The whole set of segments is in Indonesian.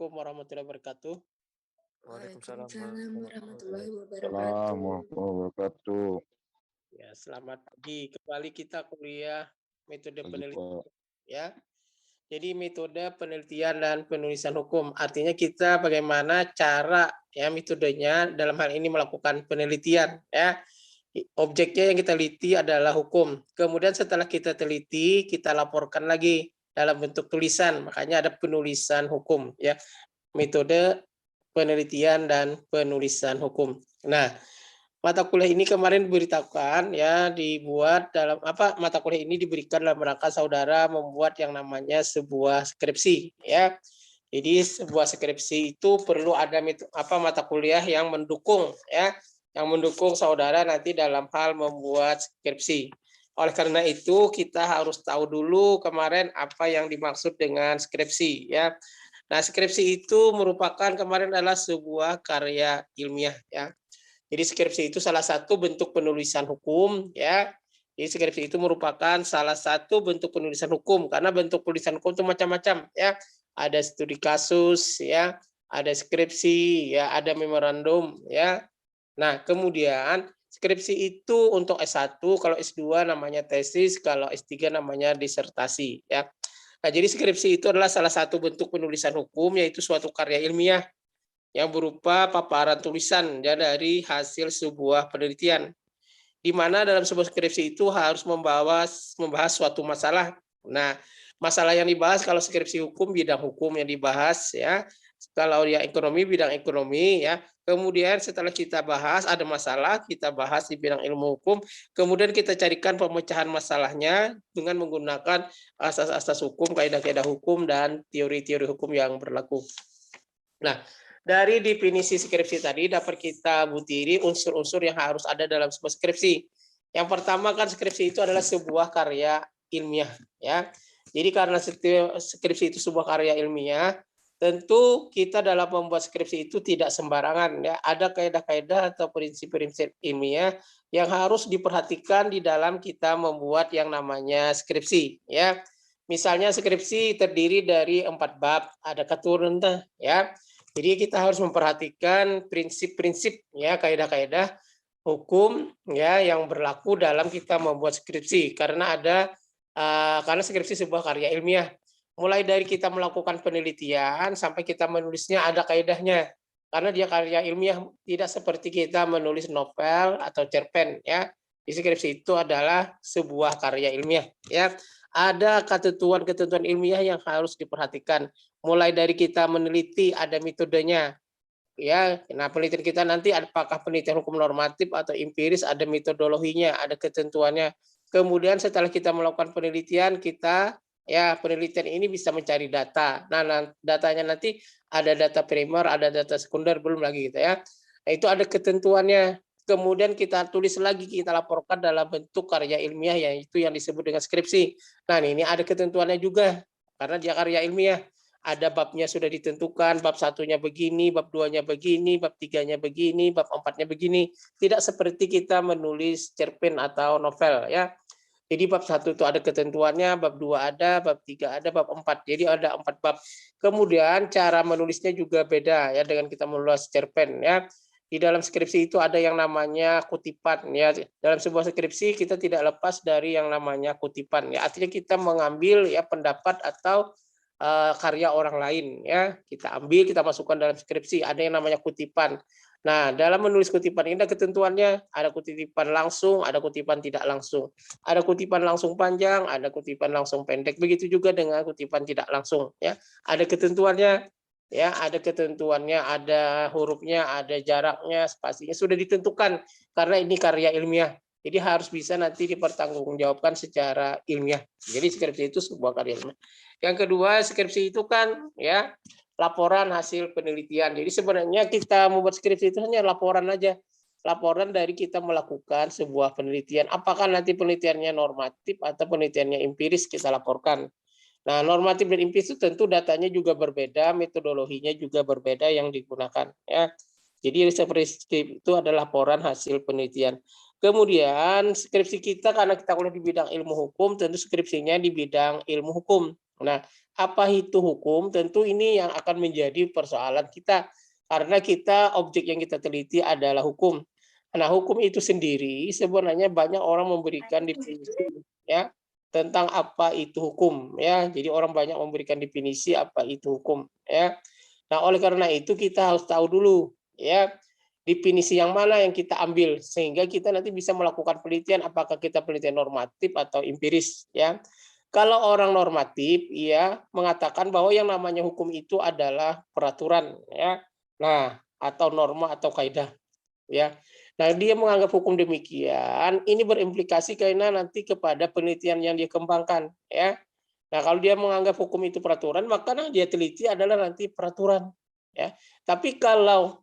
Assalamualaikum warahmatullahi wabarakatuh. Waalaikumsalam Waalaikumsalam warahmatullahi warahmatullahi wabarakatuh. wabarakatuh. Wabarakatuh. Ya, selamat pagi. Kembali kita kuliah metode Pagi, penelitian Pak. ya. Jadi metode penelitian dan penulisan hukum. Artinya kita bagaimana cara ya metodenya dalam hal ini melakukan penelitian ya. Objeknya yang kita teliti adalah hukum. Kemudian setelah kita teliti, kita laporkan lagi dalam bentuk tulisan. Makanya ada penulisan hukum ya. Metode penelitian dan penulisan hukum. Nah, mata kuliah ini kemarin diberitakan ya dibuat dalam mata kuliah ini diberikan dalam rangka saudara membuat yang namanya sebuah skripsi ya. Jadi sebuah skripsi itu perlu ada mata kuliah yang mendukung ya, yang mendukung saudara nanti dalam hal membuat skripsi. Oleh karena itu kita harus tahu dulu kemarin apa yang dimaksud dengan skripsi ya. Nah, skripsi itu merupakan kemarin adalah sebuah karya ilmiah ya. Jadi skripsi itu salah satu bentuk penulisan hukum ya. Jadi skripsi itu merupakan salah satu bentuk penulisan hukum karena bentuk penulisan hukum itu macam-macam ya. Ada studi kasus ya, ada skripsi ya, ada memorandum ya. Nah, kemudian skripsi itu untuk S1, kalau S2 namanya tesis, kalau S3 namanya disertasi ya. Nah, jadi skripsi itu adalah salah satu bentuk penulisan hukum yaitu suatu karya ilmiah yang berupa paparan tulisan ya dari hasil sebuah penelitian. Di mana dalam sebuah skripsi itu harus membahas suatu masalah. Nah, masalah yang dibahas kalau skripsi hukum bidang hukum yang dibahas ya. Kalau ya ekonomi bidang ekonomi ya. Kemudian setelah kita bahas ada masalah, kita bahas di bidang ilmu hukum, kemudian kita carikan pemecahan masalahnya dengan menggunakan asas-asas hukum, kaidah-kaidah hukum dan teori-teori hukum yang berlaku. Nah, dari definisi skripsi tadi dapat kita butiri unsur-unsur yang harus ada dalam sebuah skripsi. Yang pertama kan skripsi itu adalah sebuah karya ilmiah ya. Jadi karena skripsi itu sebuah karya ilmiah, tentu kita dalam membuat skripsi itu tidak sembarangan ya. Ada kaidah-kaidah atau prinsip-prinsip ilmiah yang harus diperhatikan di dalam kita membuat yang namanya skripsi ya. Misalnya skripsi terdiri dari 4 bab, ada keturunan ya. Jadi kita harus memperhatikan prinsip-prinsip ya, kaidah-kaidah hukum ya yang berlaku dalam kita membuat skripsi karena karena skripsi sebuah karya ilmiah. Mulai dari kita melakukan penelitian sampai kita menulisnya ada kaidahnya. Karena dia karya ilmiah, tidak seperti kita menulis novel atau cerpen ya. Di skripsi itu adalah sebuah karya ilmiah ya. Ada ketentuan-ketentuan ilmiah yang harus diperhatikan. Mulai dari kita meneliti ada metodenya ya. Nah, penelitian kita nanti apakah penelitian hukum normatif atau empiris, ada metodologinya, ada ketentuannya. Kemudian setelah kita melakukan penelitian, kita ya penelitian ini bisa mencari data. Nah, datanya nanti ada data primer, ada data sekunder, belum lagi gitu ya. Nah, itu ada ketentuannya. Kemudian kita tulis lagi, kita laporkan dalam bentuk karya ilmiah yaitu yang disebut dengan skripsi. Nah, ini ada ketentuannya juga karena dia karya ilmiah. Ada babnya sudah ditentukan, bab satunya begini, bab duanya begini, bab tiganya begini, bab empatnya begini. Tidak seperti kita menulis cerpen atau novel ya. Jadi bab 1 itu ada ketentuannya, bab 2 ada, bab 3 ada, bab 4. Jadi ada 4 bab. Kemudian cara menulisnya juga beda ya dengan kita menulis cerpen ya. Di dalam skripsi itu ada yang namanya kutipan ya. Dalam sebuah skripsi kita tidak lepas dari yang namanya kutipan ya. Artinya kita mengambil ya pendapat atau karya orang lain ya. Kita ambil, kita masukkan dalam skripsi. Ada yang namanya kutipan. Nah, dalam menulis kutipan ini ada ketentuannya, ada kutipan langsung, ada kutipan tidak langsung. Ada kutipan langsung panjang, ada kutipan langsung pendek. Begitu juga dengan kutipan tidak langsung ya. Ada ketentuannya ya, ada ketentuannya, ada hurufnya, ada jaraknya, spasinya sudah ditentukan karena ini karya ilmiah. Jadi harus bisa nanti dipertanggungjawabkan secara ilmiah. Jadi skripsi itu sebuah karya ilmiah. Yang kedua, skripsi itu kan ya laporan hasil penelitian. Jadi sebenarnya kita membuat skripsi itu hanya laporan aja. Laporan dari kita melakukan sebuah penelitian. Apakah nanti penelitiannya normatif atau penelitiannya empiris kita laporkan. Nah, normatif dan empiris itu tentu datanya juga berbeda, metodologinya juga berbeda yang digunakan. Ya. Jadi skripsi itu adalah laporan hasil penelitian. Kemudian skripsi kita karena kita kuliah di bidang ilmu hukum, tentu skripsinya di bidang ilmu hukum. Nah, apa itu hukum? Tentu ini yang akan menjadi persoalan kita, karena kita objek yang kita teliti adalah hukum. Nah, hukum itu sendiri sebenarnya banyak orang memberikan definisi ya tentang apa itu hukum ya. Jadi orang banyak memberikan definisi apa itu hukum ya. Nah, oleh karena itu kita harus tahu dulu ya definisi yang mana yang kita ambil sehingga kita nanti bisa melakukan penelitian apakah kita penelitian normatif atau empiris ya. Kalau orang normatif ya mengatakan bahwa yang namanya hukum itu adalah peraturan ya. Nah, atau norma atau kaidah ya. Nah, dia menganggap hukum demikian, ini berimplikasi karena nanti kepada penelitian yang dia kembangkan ya. Nah, kalau dia menganggap hukum itu peraturan, maka yang dia teliti adalah nanti peraturan ya. Tapi kalau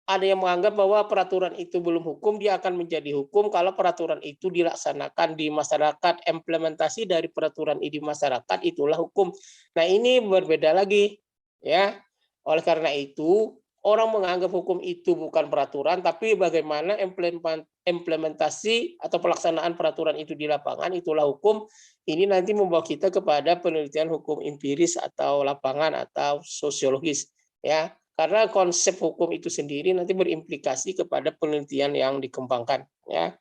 ada yang menganggap bahwa peraturan itu belum hukum, dia akan menjadi hukum kalau peraturan itu dilaksanakan di masyarakat, implementasi dari peraturan ini di masyarakat itulah hukum. Nah, ini berbeda lagi ya. Oleh karena itu, orang menganggap hukum itu bukan peraturan, tapi bagaimana implementasi atau pelaksanaan peraturan itu di lapangan itulah hukum. Ini nanti membawa kita kepada penelitian hukum empiris atau lapangan atau sosiologis ya. Karena konsep hukum itu sendiri nanti berimplikasi kepada penelitian yang dikembangkan ya.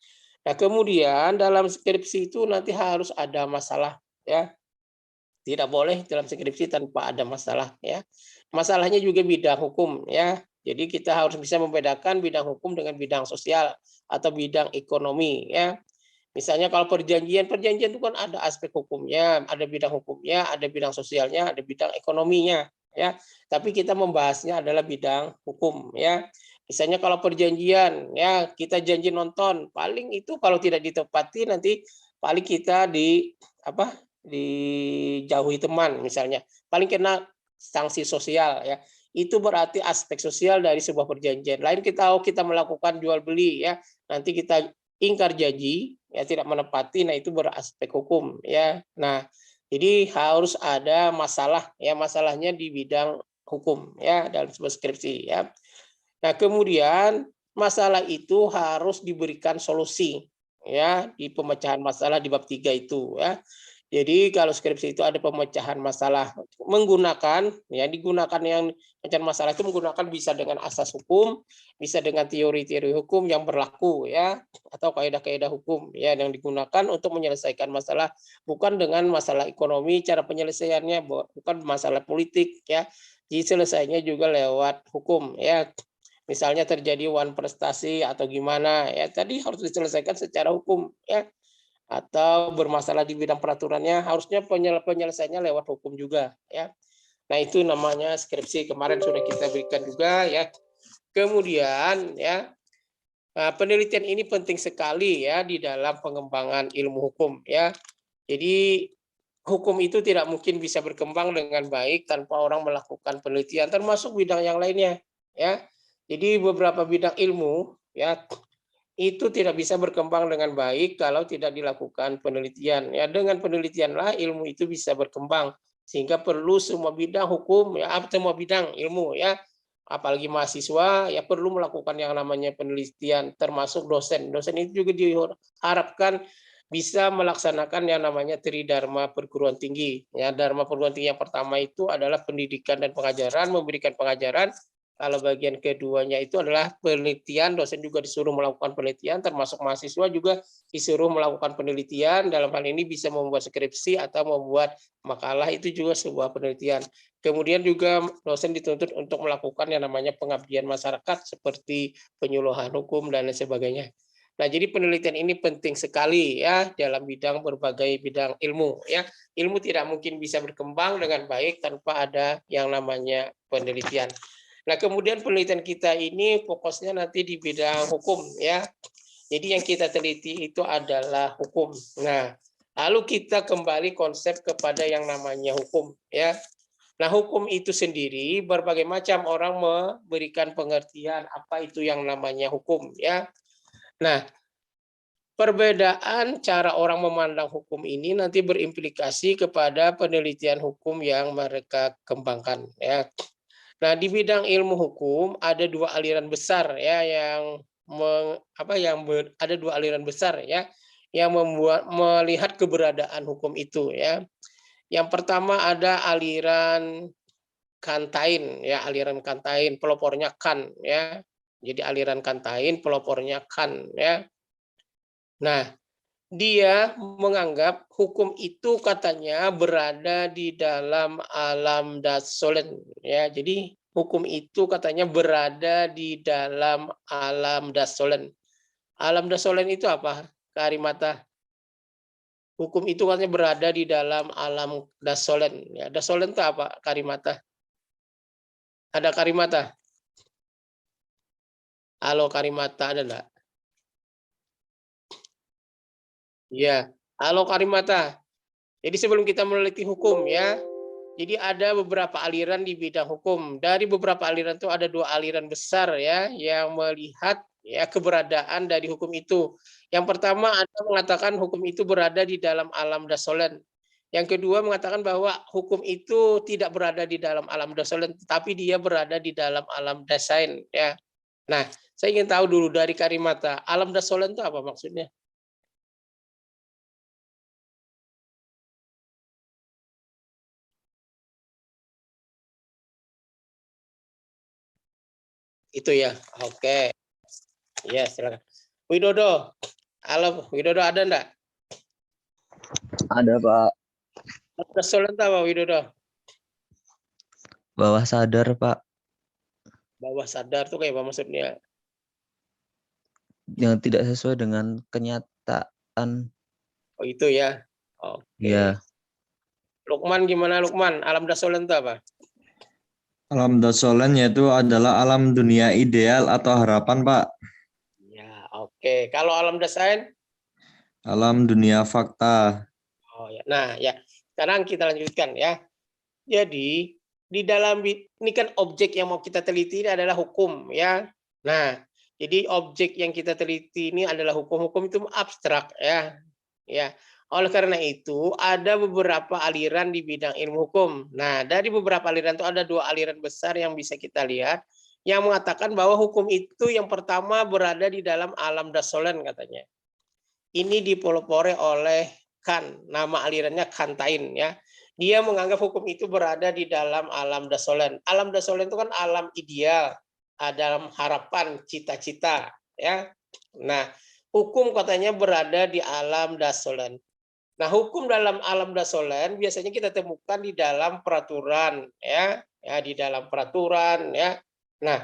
Nah, kemudian dalam skripsi itu nanti harus ada masalah ya. Tidak boleh dalam skripsi tanpa ada masalah ya. Masalahnya juga bidang hukum ya. Jadi kita harus bisa membedakan bidang hukum dengan bidang sosial atau bidang ekonomi ya. Misalnya kalau perjanjian, perjanjian itu kan ada aspek hukumnya, ada bidang hukumnya, ada bidang sosialnya, ada bidang ekonominya, ya. Tapi kita membahasnya adalah bidang hukum, ya. Misalnya kalau perjanjian, ya kita janji nonton, paling itu kalau tidak ditepati nanti paling kita apa? Dijauhi teman misalnya. Paling kena sanksi sosial ya. Itu berarti aspek sosial dari sebuah perjanjian. Lain kita melakukan jual beli ya. Nanti kita ingkar janji ya tidak menepati, nah itu beraspek hukum ya. Nah, jadi harus ada masalah ya, masalahnya di bidang hukum ya dalam sebuah skripsi ya. Nah, kemudian masalah itu harus diberikan solusi ya di pemecahan masalah di bab 3 itu ya. Jadi kalau skripsi itu ada pemecahan masalah menggunakan ya digunakan yang pemecahan masalah itu menggunakan bisa dengan asas hukum, bisa dengan teori-teori hukum yang berlaku ya atau kaidah-kaidah hukum ya yang digunakan untuk menyelesaikan masalah bukan dengan masalah ekonomi cara penyelesaiannya bukan masalah politik ya. Jadi selesainya juga lewat hukum ya. Misalnya terjadi wan prestasi atau gimana ya tadi harus diselesaikan secara hukum ya atau bermasalah di bidang peraturannya harusnya penyelesaiannya lewat hukum juga ya. Nah, itu namanya skripsi kemarin sudah kita berikan juga ya. Kemudian ya penelitian ini penting sekali ya di dalam pengembangan ilmu hukum ya. Jadi hukum itu tidak mungkin bisa berkembang dengan baik tanpa orang melakukan penelitian termasuk bidang yang lainnya ya. Jadi beberapa bidang ilmu ya itu tidak bisa berkembang dengan baik kalau tidak dilakukan penelitian. Ya, dengan penelitianlah ilmu itu bisa berkembang. Sehingga perlu semua bidang hukum, ya, semua bidang ilmu, ya, apalagi mahasiswa, ya perlu melakukan yang namanya penelitian, termasuk dosen. Dosen itu juga diharapkan bisa melaksanakan yang namanya tridharma perguruan tinggi. Ya, dharma perguruan tinggi yang pertama itu adalah pendidikan dan pengajaran, memberikan pengajaran. Kalau bagian keduanya itu adalah penelitian, dosen juga disuruh melakukan penelitian, termasuk mahasiswa juga disuruh melakukan penelitian, dalam hal ini bisa membuat skripsi atau membuat makalah, itu juga sebuah penelitian. Kemudian juga dosen dituntut untuk melakukan yang namanya pengabdian masyarakat, seperti penyuluhan hukum dan lain sebagainya. Nah, jadi penelitian ini penting sekali ya dalam bidang berbagai bidang ilmu ya. Ilmu tidak mungkin bisa berkembang dengan baik tanpa ada yang namanya penelitian. Nah, kemudian penelitian kita ini fokusnya nanti di bidang hukum ya. Jadi yang kita teliti itu adalah hukum. Nah, lalu kita kembali konsep kepada yang namanya hukum ya. Nah, hukum itu sendiri berbagai macam orang memberikan pengertian apa itu yang namanya hukum ya. Nah, perbedaan cara orang memandang hukum ini nanti berimplikasi kepada penelitian hukum yang mereka kembangkan ya. Nah, di bidang ilmu hukum ada dua aliran besar ya yang ada dua aliran besar ya yang melihat keberadaan hukum itu ya. Yang pertama ada aliran kantain ya, aliran kantain, pelopornya kan ya. Jadi aliran kantain, pelopornya kan ya. Nah, dia menganggap hukum itu katanya berada di dalam alam dasolen ya. Jadi hukum itu katanya berada di dalam alam dasolen. Alam dasolen itu apa? Karimata. Hukum itu katanya berada di dalam alam dasolen. Ya, dasolen itu apa? Karimata. Ada karimata? Halo karimata ada enggak? Iya. Halo karimata. Jadi sebelum kita meneliti hukum ya, jadi ada beberapa aliran di bidang hukum. Dari beberapa aliran itu ada 2 aliran besar ya yang melihat ya keberadaan dari hukum itu. Yang pertama ada mengatakan hukum itu berada di dalam alam dasolen. Yang kedua mengatakan bahwa hukum itu tidak berada di dalam alam dasolen, tapi dia berada di dalam alam dasain ya. Nah, saya ingin tahu dulu dari Karimata, alam dasolen itu apa maksudnya? Itu ya. Oke. Ya, silakan. Widodo. Halo, Widodo ada enggak? Ada Pak. Alam dasolen itu apa Widodo? Bawah sadar Pak. Bawah sadar tuh kayak apa maksudnya? Yang tidak sesuai dengan kenyataan. Oh, itu ya. Oke. Ya. Lukman gimana Lukman? Alam dasolen itu apa? Alam dasolen yaitu adalah alam dunia ideal atau harapan, Pak. Ya, oke. Kalau alam dasain? Alam dunia fakta. Oh ya. Nah, ya. Sekarang kita lanjutkan ya. Jadi, di dalam ini kan objek yang mau kita teliti ini adalah hukum ya. Nah, jadi objek yang kita teliti ini adalah hukum-hukum itu abstrak ya. Ya. Oleh karena itu, ada beberapa aliran di bidang ilmu hukum. Nah, dari beberapa aliran itu ada 2 aliran besar yang bisa kita lihat yang mengatakan bahwa hukum itu yang pertama berada di dalam alam dasolen katanya. Ini dipelopori oleh Kant, nama alirannya Kantain ya. Dia menganggap hukum itu berada di dalam alam dasolen. Alam dasolen itu kan alam ideal, dalam harapan, cita-cita ya. Nah, hukum katanya berada di alam dasolen. Nah, hukum dalam alam dasolen biasanya kita temukan di dalam peraturan ya, di dalam peraturan ya. Nah,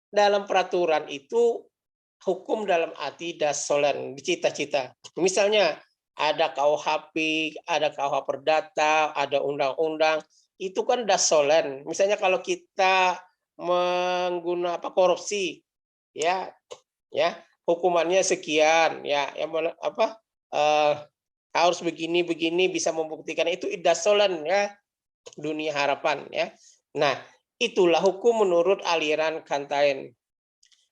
dalam peraturan itu hukum dalam arti dasolen, cita-cita. Misalnya ada KUHP, ada KUH Perdata, ada undang-undang, itu kan dasolen. Misalnya kalau kita menggunakan korupsi ya, hukumannya sekian ya, yang harus begini bisa membuktikan itu dasolen ya, dunia harapan ya. Nah, itulah hukum menurut aliran Kantain.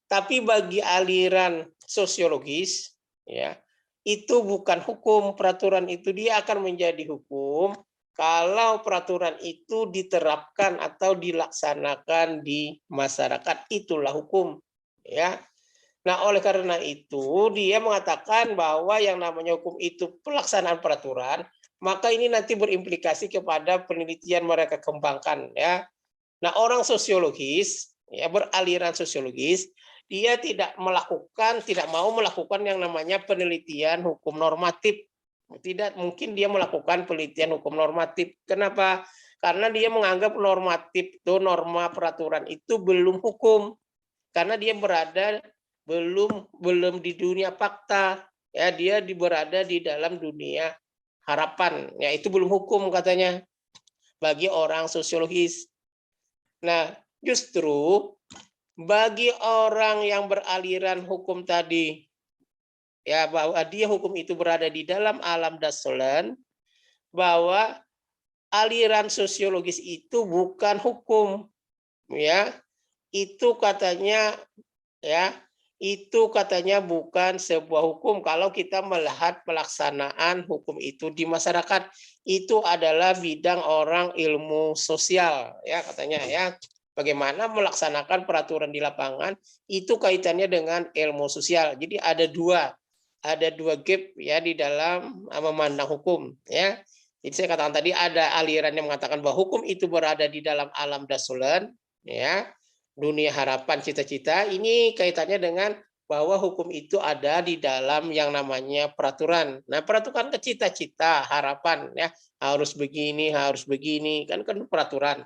Tapi bagi aliran sosiologis ya, itu bukan hukum, peraturan itu dia akan menjadi hukum kalau peraturan itu diterapkan atau dilaksanakan di masyarakat, itulah hukum ya. Nah, oleh karena itu dia mengatakan bahwa yang namanya hukum itu pelaksanaan peraturan, maka ini nanti berimplikasi kepada penelitian mereka kembangkan ya. Nah, orang sosiologis ya beraliran sosiologis, dia tidak mau melakukan yang namanya penelitian hukum normatif. Tidak mungkin dia melakukan penelitian hukum normatif. Kenapa? Karena dia menganggap normatif itu norma peraturan itu belum hukum. Karena dia berada belum di dunia fakta. Ya, dia berada di dalam dunia harapan. Ya, itu belum hukum katanya bagi orang sosiologis. Nah, justru bagi orang yang beraliran hukum tadi, ya bahwa dia hukum itu berada di dalam alam dasolen, bahwa aliran sosiologis itu bukan hukum, ya itu katanya ya itu katanya bukan sebuah hukum kalau kita melihat pelaksanaan hukum itu di masyarakat, itu adalah bidang orang ilmu sosial ya katanya ya. Bagaimana melaksanakan peraturan di lapangan itu kaitannya dengan ilmu sosial. Jadi ada dua gap ya di dalam memandang hukum ya. Jadi saya katakan tadi ada aliran yang mengatakan bahwa hukum itu berada di dalam alam dasolen, ya, dunia harapan, cita-cita. Ini kaitannya dengan bahwa hukum itu ada di dalam yang namanya peraturan. Nah, peraturan ke cita-cita, harapan, ya, harus begini, kan peraturan.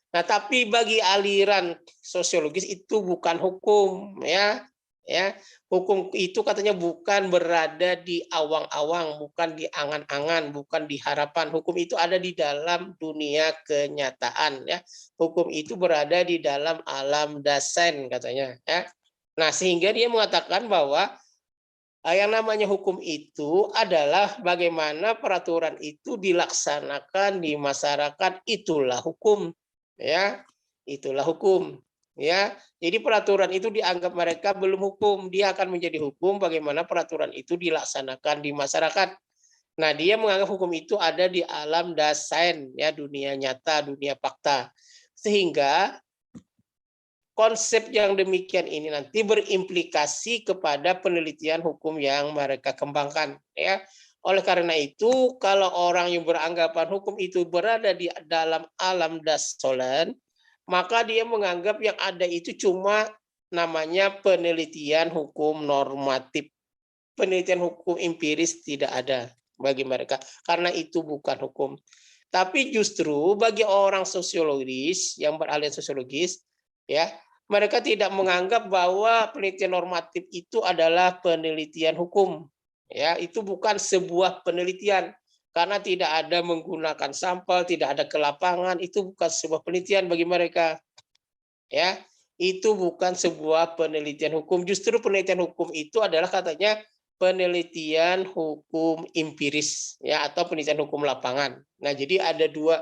Nah, tapi bagi aliran sosiologis itu bukan hukum, ya. Ya, hukum itu katanya bukan berada di awang-awang, bukan di angan-angan, bukan di harapan. Hukum itu ada di dalam dunia kenyataan, ya. Hukum itu berada di dalam alam dasain katanya, ya. Nah, sehingga dia mengatakan bahwa yang namanya hukum itu adalah bagaimana peraturan itu dilaksanakan di masyarakat, itulah hukum, ya. Itulah hukum, ya. Jadi peraturan itu dianggap mereka belum hukum, dia akan menjadi hukum bagaimana peraturan itu dilaksanakan di masyarakat. Nah, dia menganggap hukum itu ada di alam dasain, ya, dunia nyata, dunia fakta. Sehingga konsep yang demikian ini nanti berimplikasi kepada penelitian hukum yang mereka kembangkan, ya. Oleh karena itu, kalau orang yang beranggapan hukum itu berada di dalam alam dasolen, maka dia menganggap yang ada itu cuma namanya penelitian hukum normatif. Penelitian hukum empiris tidak ada bagi mereka, karena itu bukan hukum. Tapi justru bagi orang sosiologis yang beraliran sosiologis, ya, mereka tidak menganggap bahwa penelitian normatif itu adalah penelitian hukum. Ya, itu bukan sebuah penelitian karena tidak ada menggunakan sampel, tidak ada ke lapangan, itu bukan sebuah penelitian bagi mereka. Ya, itu bukan sebuah penelitian hukum. Justru penelitian hukum itu adalah katanya penelitian hukum empiris, ya, atau penelitian hukum lapangan. Nah, jadi ada dua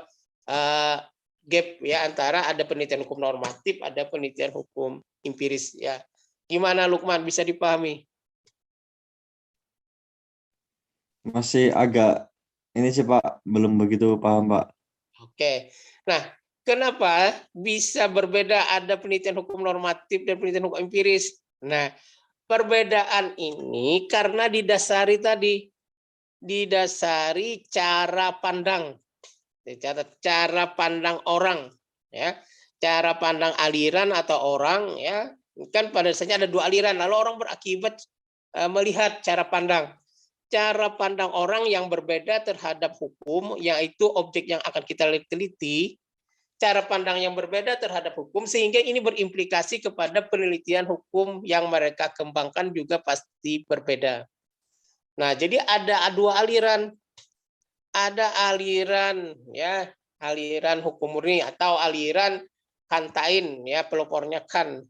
gap, ya, antara ada penelitian hukum normatif, ada penelitian hukum empiris, ya. Gimana Lukman, bisa dipahami? Masih agak ini sih Pak, belum begitu paham Pak. Oke. Nah, kenapa bisa berbeda ada penelitian hukum normatif dan penelitian hukum empiris? Nah, perbedaan ini karena didasari cara pandang, cara pandang orang, ya, cara pandang aliran atau orang, ya. Kan pada dasarnya ada dua aliran, lalu orang berakibat melihat cara pandang orang yang berbeda terhadap hukum, yaitu objek yang akan kita teliti, cara pandang yang berbeda terhadap hukum, sehingga ini berimplikasi kepada penelitian hukum yang mereka kembangkan juga pasti berbeda. Nah, jadi ada dua aliran. Ada aliran, ya, aliran hukum murni atau aliran Kantain, ya, pelopornya Kant.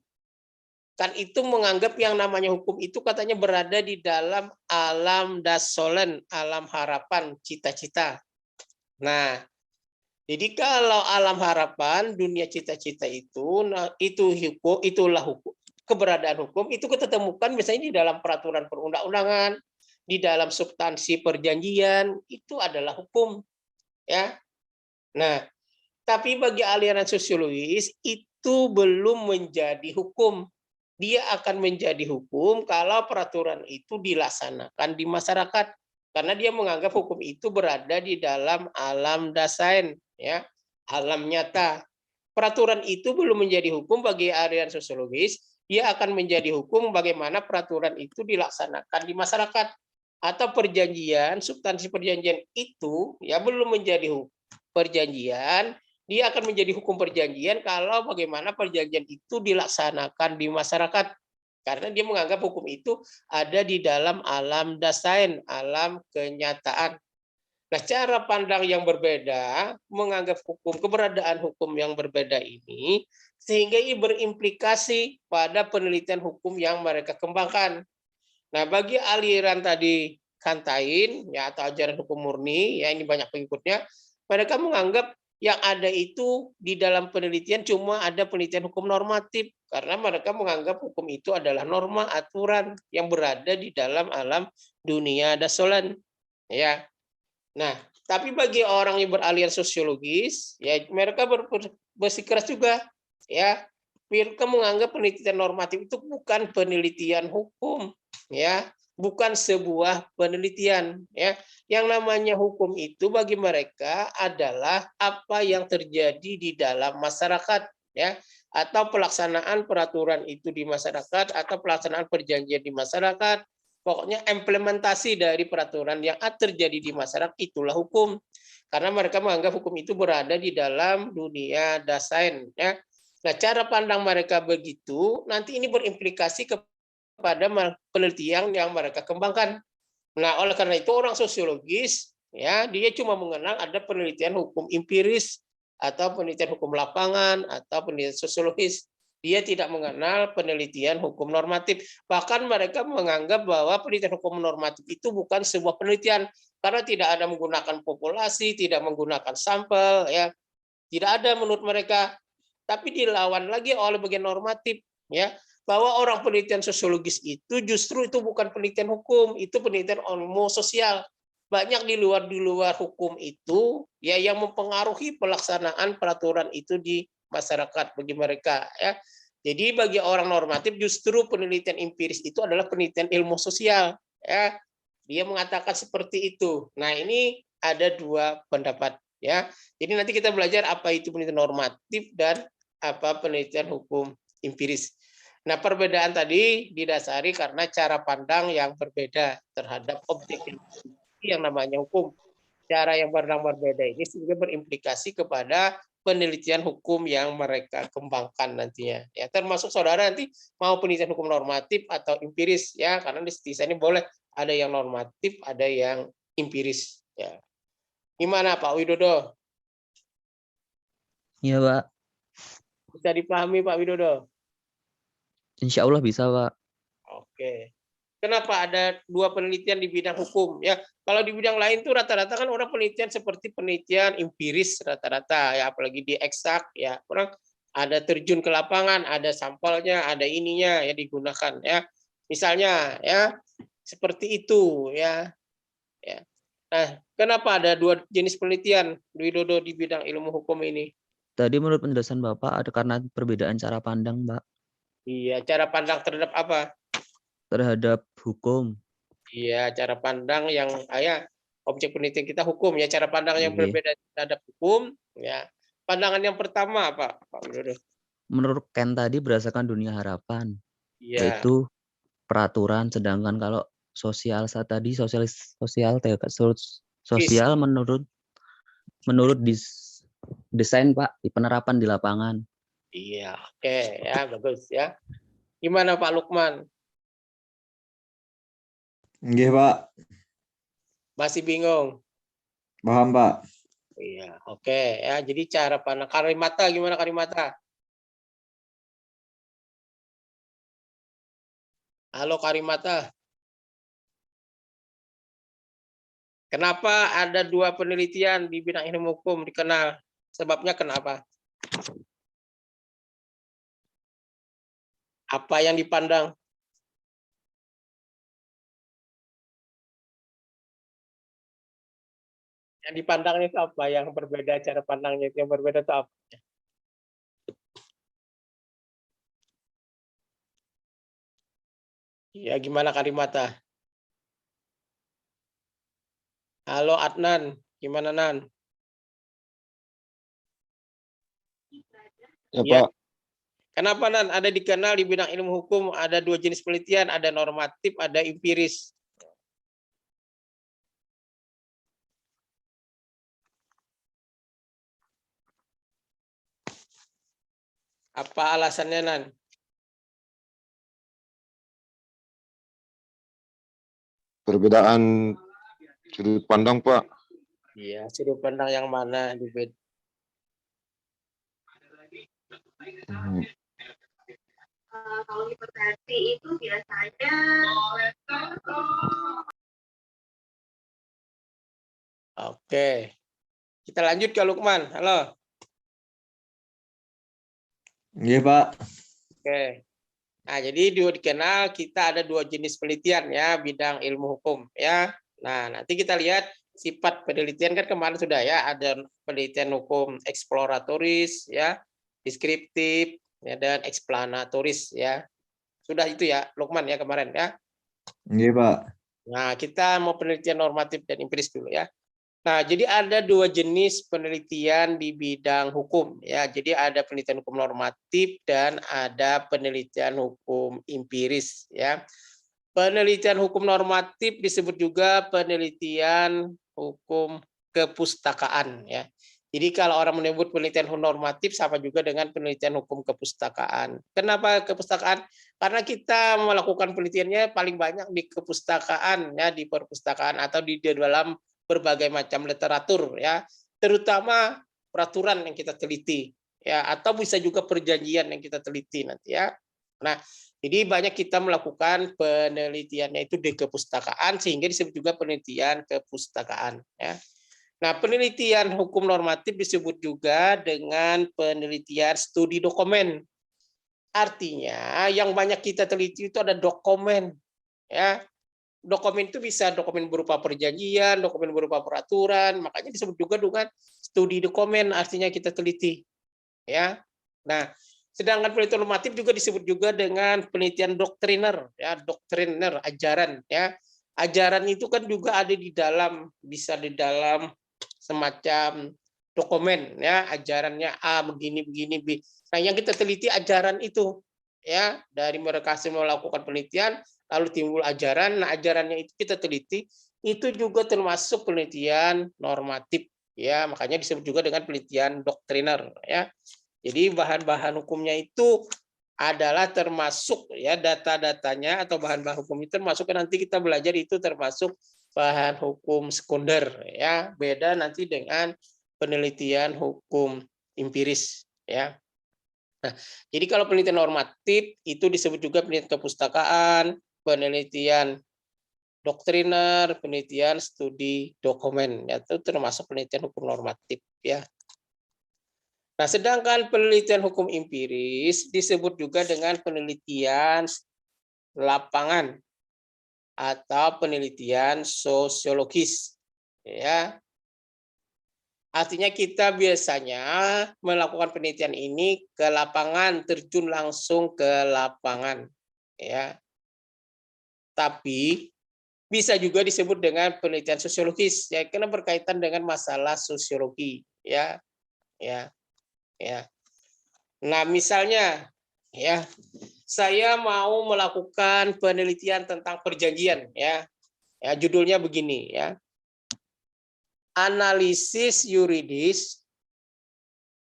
Kan itu menganggap yang namanya hukum itu katanya berada di dalam alam dasolen, alam harapan, cita-cita. Nah, jadi kalau alam harapan, dunia cita-cita itu, nah, itulah hukum. Keberadaan hukum itu kita temukan misalnya di dalam peraturan perundang-undangan, di dalam substansi perjanjian, itu adalah hukum, ya. Nah, tapi bagi aliran sosiologis itu belum menjadi hukum. Dia akan menjadi hukum kalau peraturan itu dilaksanakan di masyarakat, karena dia menganggap hukum itu berada di dalam alam dasain, ya, alam nyata. Peraturan itu belum menjadi hukum bagi aliran sosiologis, dia akan menjadi hukum bagaimana peraturan itu dilaksanakan di masyarakat, atau perjanjian, substansi perjanjian itu, ya, belum menjadi perjanjian, dia akan menjadi hukum perjanjian kalau bagaimana perjanjian itu dilaksanakan di masyarakat. Karena dia menganggap hukum itu ada di dalam alam dasain, alam kenyataan. Nah, cara pandang yang berbeda, menganggap keberadaan hukum yang berbeda ini, sehingga ini berimplikasi pada penelitian hukum yang mereka kembangkan. Nah, bagi aliran tadi Kantain, ya, atau ajaran hukum murni, ya, ini banyak pengikutnya, mereka menganggap yang ada itu di dalam penelitian cuma ada penelitian hukum normatif, karena mereka menganggap hukum itu adalah norma aturan yang berada di dalam alam dunia dasolan, ya. Nah, tapi bagi orang yang beraliran sosiologis, ya, mereka bersikeras juga, ya. Mereka menganggap penelitian normatif itu bukan penelitian hukum, ya. bukan sebuah penelitian, ya. Yang namanya hukum itu bagi mereka adalah apa yang terjadi di dalam masyarakat, ya, atau pelaksanaan peraturan itu di masyarakat atau pelaksanaan perjanjian di masyarakat. Pokoknya implementasi dari peraturan yang terjadi di masyarakat itulah hukum. Karena mereka menganggap hukum itu berada di dalam dunia dasain, ya. Nah, cara pandang mereka begitu, nanti ini berimplikasi kepada penelitian yang mereka kembangkan. Nah, oleh karena itu orang sosiologis, ya, dia cuma mengenal ada penelitian hukum empiris atau penelitian hukum lapangan atau penelitian sosiologis. Dia tidak mengenal penelitian hukum normatif. Bahkan mereka menganggap bahwa penelitian hukum normatif itu bukan sebuah penelitian karena tidak ada menggunakan populasi, tidak menggunakan sampel, ya. Tidak ada menurut mereka. Tapi dilawan lagi oleh bagian normatif, ya, bahwa orang penelitian sosiologis itu justru itu bukan penelitian hukum, itu penelitian ilmu sosial. Banyak di luar hukum itu, ya, yang mempengaruhi pelaksanaan peraturan itu di masyarakat bagi mereka, ya. Jadi bagi orang normatif justru penelitian empiris itu adalah penelitian ilmu sosial, ya. Dia mengatakan seperti itu. Nah, ini ada dua pendapat, ya. Jadi nanti kita belajar apa itu penelitian normatif dan apa penelitian hukum empiris. Nah, perbedaan tadi didasari karena cara pandang yang berbeda terhadap objek yang namanya hukum. Cara yang berbeda ini sehingga berimplikasi kepada penelitian hukum yang mereka kembangkan nantinya. Ya, termasuk saudara nanti mau penelitian hukum normatif atau empiris, ya, karena di sini boleh ada yang normatif, ada yang empiris. Ya. Gimana Pak Widodo? Iya, Pak. Bisa dipahami Pak Widodo? Insya Allah bisa, Pak. Oke. Kenapa ada dua penelitian di bidang hukum? Ya, kalau di bidang lain tuh rata-rata kan orang penelitian seperti penelitian empiris rata-rata, ya, apalagi di eksak, ya, orang ada terjun ke lapangan, ada sampelnya, ada ininya, ya, digunakan, ya. Misalnya, ya, seperti itu, ya. Ya. Nah, kenapa ada dua jenis penelitian, Widodo, di bidang ilmu hukum ini? Tadi menurut penjelasan Bapak ada karena perbedaan cara pandang, Pak, Iya, cara pandang terhadap apa? terhadap hukum. Iya, cara pandang yang objek penelitian kita hukum, ya, cara pandang yang Iya. berbeda terhadap hukum, ya. Pandangan yang pertama apa, Pak Widodo? Menurut Ken tadi berdasarkan dunia harapan, Iya, yaitu peraturan, sedangkan kalau sosial saat tadi sosial Chris. sosial menurut desain, Pak, di penerapan di lapangan. Iya, oke, ya, bagus, ya. Gimana Pak Lukman? Nggih, Pak. Masih bingung? Paham, Pak. Iya, oke, ya. Jadi cara pandang Karimata gimana Karimata? Halo Karimata. Kenapa ada dua penelitian di bidang ilmu hukum dikenal? Sebabnya kenapa? Apa yang dipandang? Yang dipandangnya itu apa? Yang berbeda, cara pandangnya itu yang berbeda itu apa? Ya, gimana Karimata? Halo Adnan, gimana Nan? Ya, Ya. Pak. Kenapa Nan? Ada dikenal di bidang ilmu hukum ada dua jenis penelitian, ada normatif, ada empiris. Apa alasannya Nan? Perbedaan sudut pandang, Pak. Iya, sudut pandang yang mana di Kalau hipertensi itu biasanya Oke. Kita lanjut ke Lukman. Halo. Nggih, Pak. Oke. Nah, jadi dikenal kita ada dua jenis penelitian, ya, bidang ilmu hukum, ya. Nah, nanti kita lihat sifat penelitian kan kemarin sudah, ya, ada penelitian hukum eksploratoris, ya, deskriptif, ya, dan eksplanatoris, ya. Sudah itu ya, Lukman, ya, kemarin, ya. Iya, Pak. Nah, kita mau penelitian normatif dan empiris dulu ya. Nah, jadi ada dua jenis penelitian di bidang hukum ya. Jadi ada penelitian hukum normatif dan ada penelitian hukum empiris ya. Penelitian hukum normatif disebut juga penelitian hukum kepustakaan ya. Jadi kalau orang menyebut penelitian hukum normatif sama juga dengan penelitian hukum kepustakaan. Kenapa kepustakaan? Karena kita melakukan penelitiannya paling banyak di kepustakaan ya, di perpustakaan atau di dalam berbagai macam literatur ya, terutama peraturan yang kita teliti ya, atau bisa juga perjanjian yang kita teliti nanti ya. Nah, jadi banyak kita melakukan penelitiannya itu di kepustakaan sehingga disebut juga penelitian kepustakaan ya. Nah, penelitian hukum normatif disebut juga dengan penelitian studi dokumen. Artinya yang banyak kita teliti itu ada dokumen ya. Dokumen itu bisa dokumen berupa perjanjian, dokumen berupa peraturan, makanya disebut juga dengan studi dokumen, artinya kita teliti ya. Nah, sedangkan penelitian normatif juga disebut juga dengan penelitian doktriner ya, doktriner ajaran ya. Ajaran itu kan juga ada di dalam, bisa di dalam semacam dokumen ya, ajarannya A begini begini B. Nah, yang kita teliti ajaran itu ya, dari mereka semua melakukan penelitian lalu timbul ajaran. Nah, ajarannya itu kita teliti, itu juga termasuk penelitian normatif ya, makanya disebut juga dengan penelitian doktriner ya. Jadi bahan-bahan hukumnya itu adalah termasuk ya, data-datanya atau bahan-bahan hukum itu termasuk, nanti kita belajar itu termasuk bahan hukum sekunder ya, beda nanti dengan penelitian hukum empiris ya. Nah, jadi kalau penelitian normatif itu disebut juga penelitian kepustakaan, penelitian doktriner, penelitian studi dokumen, itu termasuk penelitian hukum normatif ya. Nah, sedangkan penelitian hukum empiris disebut juga dengan penelitian lapangan atau penelitian sosiologis ya. Artinya kita biasanya melakukan penelitian ini ke lapangan, terjun langsung ke lapangan ya. Tapi bisa juga disebut dengan penelitian sosiologis ya, karena berkaitan dengan masalah sosiologi ya. Nah, misalnya ya, saya mau melakukan penelitian tentang perjanjian ya. Ya, judulnya begini ya. Analisis yuridis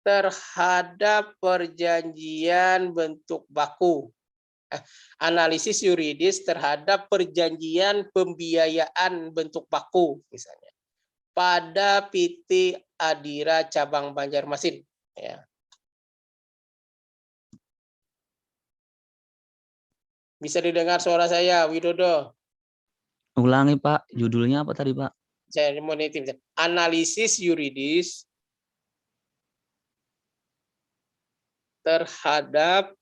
terhadap perjanjian bentuk baku. Analisis yuridis terhadap perjanjian pembiayaan bentuk baku misalnya pada PT Adira cabang Banjarmasin ya. Bisa didengar suara saya, Widodo? Ulangi Pak, judulnya apa tadi Pak? Saya mau nitip. Analisis yuridis terhadap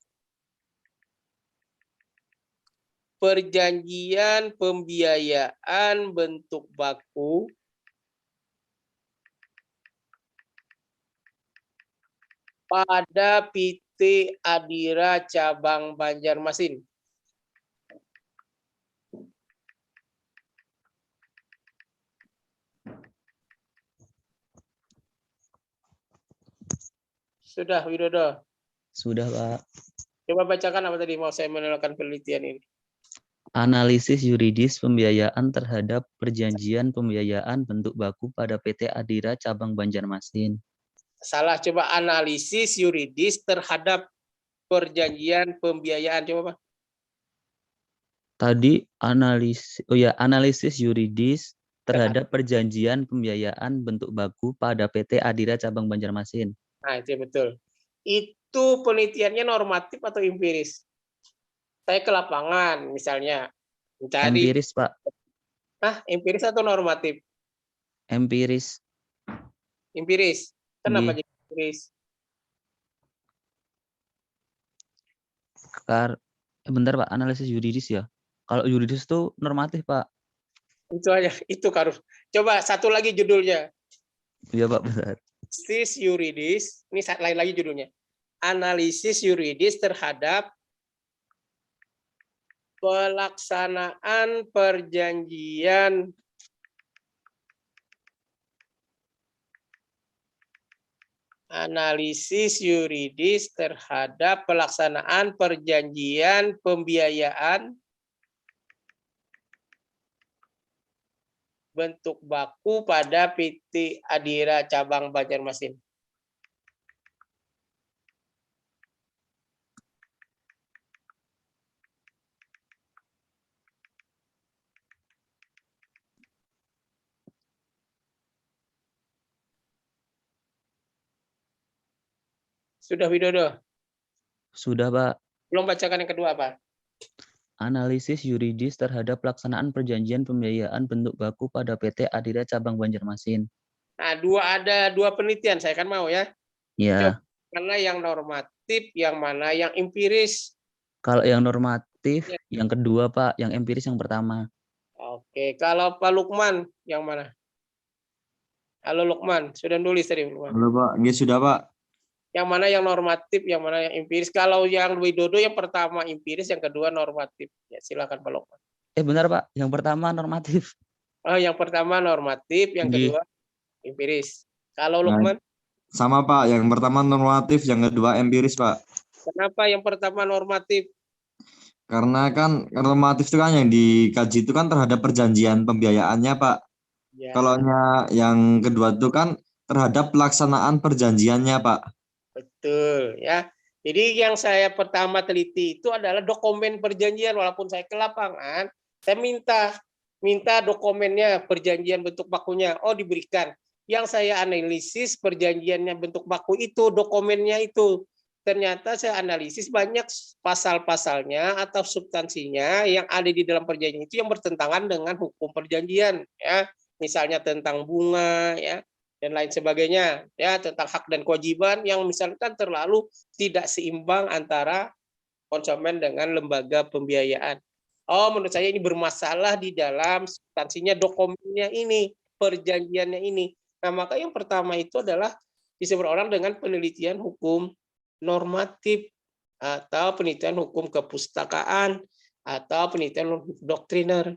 perjanjian pembiayaan bentuk baku pada PT Adira cabang Banjarmasin. Sudah, Widodo? Sudah Pak. Coba bacakan apa tadi, mau saya menolakkan penelitian ini. Analisis yuridis pembiayaan terhadap perjanjian pembiayaan bentuk baku pada PT Adira cabang Banjarmasin. Salah, coba analisis yuridis terhadap perjanjian pembiayaan, coba Pak. Tadi analisis yuridis terhadap perjanjian pembiayaan bentuk baku pada PT Adira cabang Banjarmasin. Nah, itu betul. Itu penelitiannya normatif atau empiris? Saya ke lapangan misalnya mencari. Empiris Pak. Empiris atau normatif? Empiris. Empiris. Kenapa jadi empiris? Bentar Pak, analisis yuridis ya. Kalau yuridis itu normatif Pak. Itu aja, itu harus. Coba satu lagi judulnya. Iya Pak, benar. Analisis yuridis, ini lain lagi judulnya. Analisis yuridis terhadap pelaksanaan perjanjian analisis yuridis terhadap pelaksanaan perjanjian pembiayaan bentuk baku pada PT Adira Cabang Banjarmasin. Sudah, Widodo? Sudah, Pak. Belum bacakan yang kedua, Pak. Analisis yuridis terhadap pelaksanaan perjanjian pembiayaan bentuk baku pada PT Adira Cabang Banjarmasin. Nah, ada dua penelitian, saya kan mau ya. Ya, Mana yang normatif, yang mana yang empiris. kalau yang normatif, Ya. yang kedua, Pak. Yang empiris yang pertama. Oke, kalau Pak Lukman, yang mana? Halo Lukman, sudah nulis tadi Lukman. Halo Pak, nggih sudah Pak. Yang mana yang normatif, yang mana yang empiris. Kalau yang Widodo yang pertama empiris, yang kedua normatif. Ya, silakan Pak Lukman. Benar, Pak. Yang pertama normatif. Oh, yang pertama normatif, yang Nggih. kedua empiris. Kalau Nah, Lukman, sama Pak, yang pertama normatif, yang kedua empiris Pak. kenapa yang pertama normatif? Karena kan normatif itu kan yang dikaji itu kan terhadap perjanjian pembiayaannya Pak. Ya, Kalau yang kedua itu kan terhadap pelaksanaan perjanjiannya Pak. betul ya. Jadi yang saya pertama teliti itu adalah dokumen perjanjian. Walaupun saya ke lapangan, saya minta dokumennya, perjanjian bentuk bakunya. Oh, diberikan. Yang saya analisis perjanjiannya bentuk baku itu, dokumennya itu. Ternyata saya analisis banyak pasal-pasalnya atau substansinya yang ada di dalam perjanjian itu yang bertentangan dengan hukum perjanjian, ya. Misalnya tentang bunga, ya, dan lain sebagainya, ya, tentang hak dan kewajiban yang misalkan terlalu tidak seimbang antara konsumen dengan lembaga pembiayaan. Oh, menurut saya ini bermasalah di dalam substansinya, dokumennya ini, perjanjiannya ini. Nah, maka yang pertama itu adalah disebut orang dengan penelitian hukum normatif atau penelitian hukum kepustakaan atau penelitian doktriner.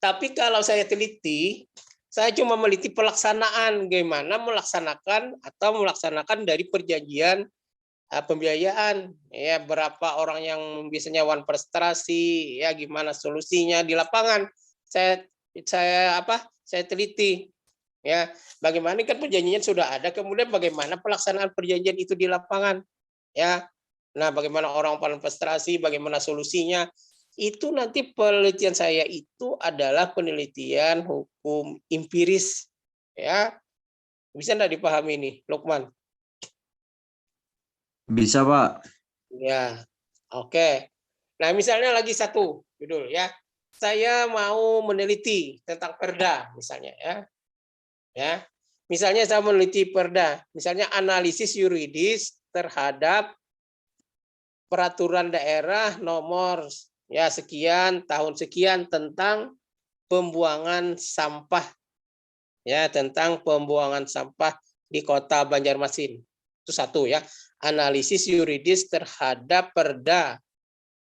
Tapi kalau saya teliti, saya cuma meliti pelaksanaan, bagaimana melaksanakan dari perjanjian pembiayaan, ya, berapa orang yang biasanya one frustrasi, ya, gimana solusinya di lapangan. Saya teliti, ya, bagaimana kan perjanjian sudah ada, kemudian bagaimana pelaksanaan perjanjian itu di lapangan, ya. Nah, bagaimana orang one frustrasi, bagaimana solusinya. Itu nanti penelitian saya itu adalah penelitian hukum empiris, ya. Bisa enggak dipahami ini, Lukman? Bisa Pak. Ya, oke. Nah, misalnya lagi satu judul, ya. Saya mau meneliti tentang perda misalnya, ya. Ya. Misalnya saya meneliti perda, misalnya analisis yuridis terhadap peraturan daerah nomor sekian tahun sekian tentang pembuangan sampah, ya, tentang pembuangan sampah di Kota Banjarmasin. Itu satu, ya, analisis yuridis terhadap perda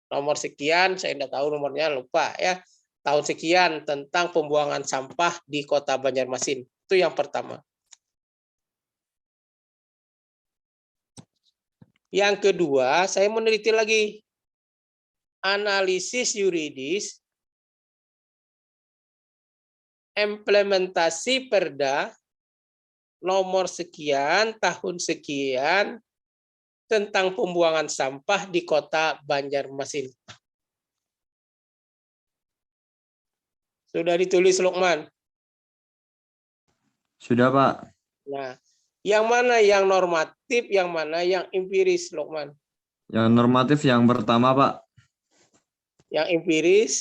nomor sekian, saya tidak tahu nomornya, lupa, ya, tahun sekian tentang pembuangan sampah di Kota Banjarmasin. Itu yang pertama. Yang kedua, saya meneliti lagi analisis yuridis implementasi perda nomor sekian tahun sekian tentang pembuangan sampah di Kota Banjarmasin. Sudah ditulis, Lukman? Sudah Pak. Nah, yang mana yang normatif, yang mana yang empiris, Lukman? Yang normatif yang pertama Pak. Yang empiris?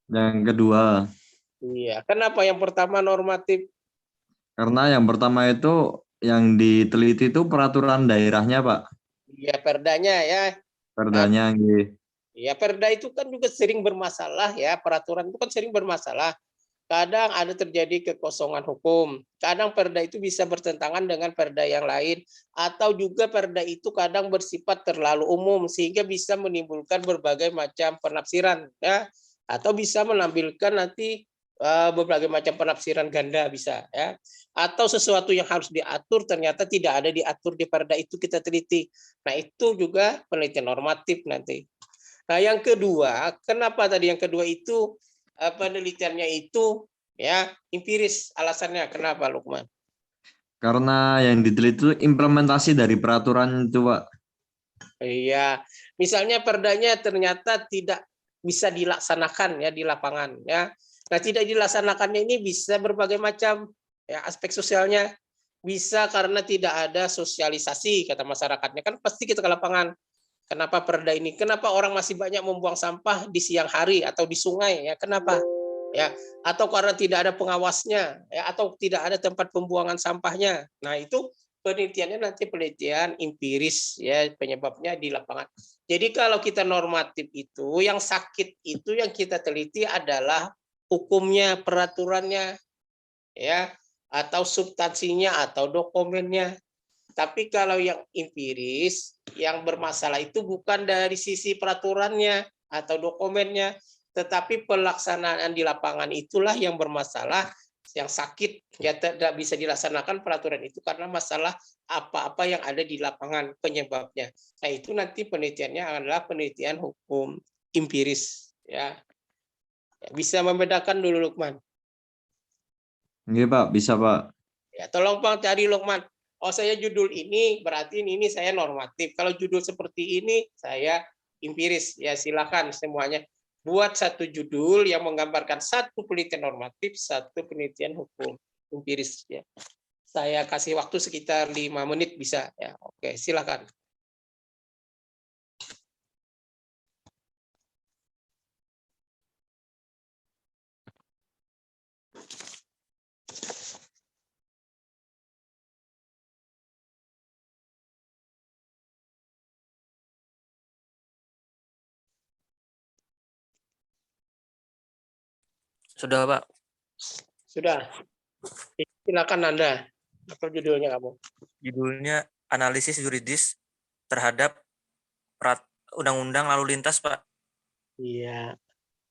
Yang kedua. Iya. Kenapa yang pertama normatif? Karena yang pertama itu yang diteliti itu peraturan daerahnya Pak. Iya, perdanya, ya. Perdanya nggih. Ya, perda itu kan juga sering bermasalah, ya, peraturan itu kan sering bermasalah. kadang ada terjadi kekosongan hukum. Kadang perda itu bisa bertentangan dengan perda yang lain, atau juga perda itu kadang bersifat terlalu umum sehingga bisa menimbulkan berbagai macam penafsiran, ya, atau bisa menampilkan nanti berbagai macam penafsiran ganda bisa, ya, atau sesuatu yang harus diatur ternyata tidak ada diatur di perda itu kita teliti. Nah itu juga penelitian normatif nanti. Nah yang kedua, kenapa tadi yang kedua itu penelitiannya itu ya empiris, alasannya kenapa Lukman? Karena yang diteliti itu implementasi dari peraturan itu, Pak. Iya, misalnya perdanya ternyata tidak bisa dilaksanakan ya di lapangan ya. Nah, tidak dilaksanakannya ini bisa berbagai macam ya aspek sosialnya. Bisa karena tidak ada sosialisasi kata masyarakatnya, kan pasti kita ke lapangan. Kenapa perda ini? Kenapa orang masih banyak membuang sampah di siang hari atau di sungai ya? Kenapa? Ya, atau karena tidak ada pengawasnya ya, atau tidak ada tempat pembuangan sampahnya. Nah, itu penelitiannya nanti penelitian empiris ya, penyebabnya di lapangan. Jadi kalau kita normatif itu yang sakit itu yang kita teliti adalah hukumnya, peraturannya ya, atau substansinya atau dokumennya. Tapi kalau yang empiris yang bermasalah itu bukan dari sisi peraturannya atau dokumennya, tetapi pelaksanaan di lapangan itulah yang bermasalah, yang sakit, ya tidak bisa dilaksanakan peraturan itu karena masalah apa-apa yang ada di lapangan penyebabnya. Nah itu nanti penelitiannya adalah penelitian hukum empiris. Ya, bisa membedakan dulu Lukman. Nggih, Pak, bisa, Pak. Ya, tolong Bang cari Lukman. Oh saya judul ini berarti ini saya normatif. Kalau judul seperti ini saya empiris. Ya silakan semuanya. Buat satu judul yang menggambarkan satu penelitian normatif, satu penelitian hukum empiris. Ya. Saya kasih waktu sekitar 5 menit bisa. Ya, oke, silakan. Sudah, Pak. Sudah. Silakan Anda. Apa judulnya kamu? Judulnya analisis yuridis terhadap undang-undang lalu lintas, Pak. Iya.